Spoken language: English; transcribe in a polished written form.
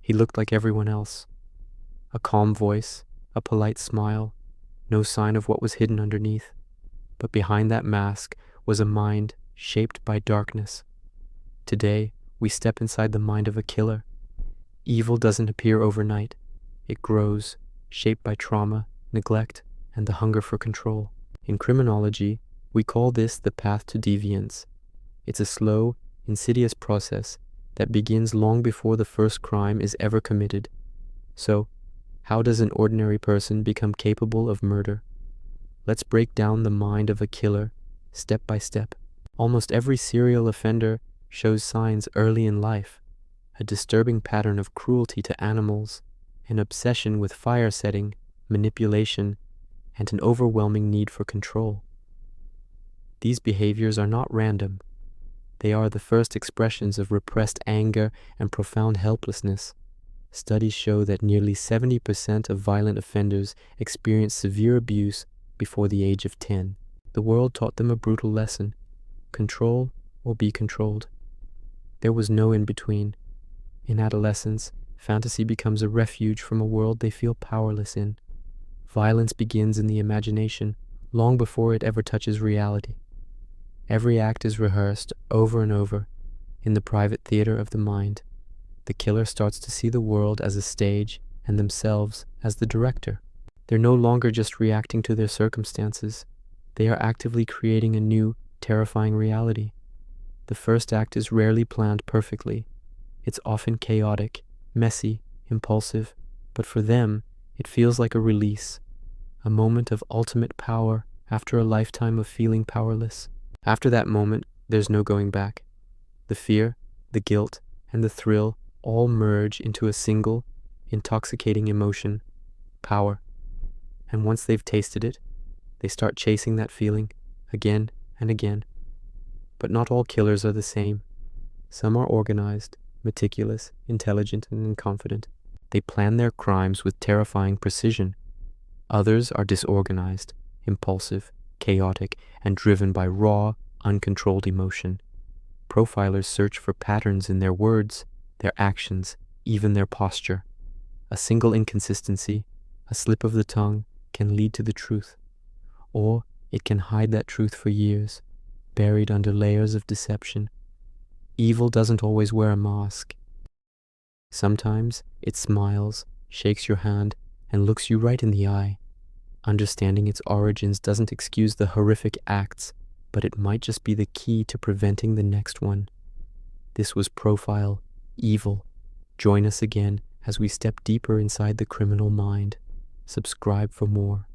He looked like everyone else. A calm voice, a polite smile, no sign of what was hidden underneath. But behind that mask was a mind shaped by darkness. Today, we step inside the mind of a killer. Evil doesn't appear overnight. It grows, shaped by trauma, neglect, and the hunger for control. In criminology, we call this the path to deviance. It's a slow, insidious process that begins long before the first crime is ever committed. So, how does an ordinary person become capable of murder? Let's break down the mind of a killer, step by step. Almost every serial offender shows signs early in life: a disturbing pattern of cruelty to animals, an obsession with fire setting, manipulation, and an overwhelming need for control. These behaviors are not random. They are the first expressions of repressed anger and profound helplessness. Studies show that nearly 70% of violent offenders experience severe abuse before the age of 10. The world taught them a brutal lesson: control or be controlled. There was no in between. In adolescence, fantasy becomes a refuge from a world they feel powerless in. Violence begins in the imagination, long before it ever touches reality. Every act is rehearsed over and over in the private theater of the mind. The killer starts to see the world as a stage and themselves as the director. They're no longer just reacting to their circumstances. They are actively creating a new, terrifying reality. The first act is rarely planned perfectly. It's often chaotic, messy, impulsive, but for them, it feels like a release, a moment of ultimate power after a lifetime of feeling powerless. After that moment, there's no going back. The fear, the guilt, and the thrill all merge into a single, intoxicating emotion: power. And once they've tasted it, they start chasing that feeling again and again. But not all killers are the same. Some are organized, meticulous, intelligent, and confident. They plan their crimes with terrifying precision. Others are disorganized, impulsive, chaotic, and driven by raw, uncontrolled emotion. Profilers search for patterns in their words, their actions, even their posture. A single inconsistency, a slip of the tongue, can lead to the truth, or it can hide that truth for years, buried under layers of deception. Evil doesn't always wear a mask. Sometimes it smiles, shakes your hand, and looks you right in the eye. Understanding its origins doesn't excuse the horrific acts, but it might just be the key to preventing the next one. This was Profile Evil. Join us again as we step deeper inside the criminal mind. Subscribe for more.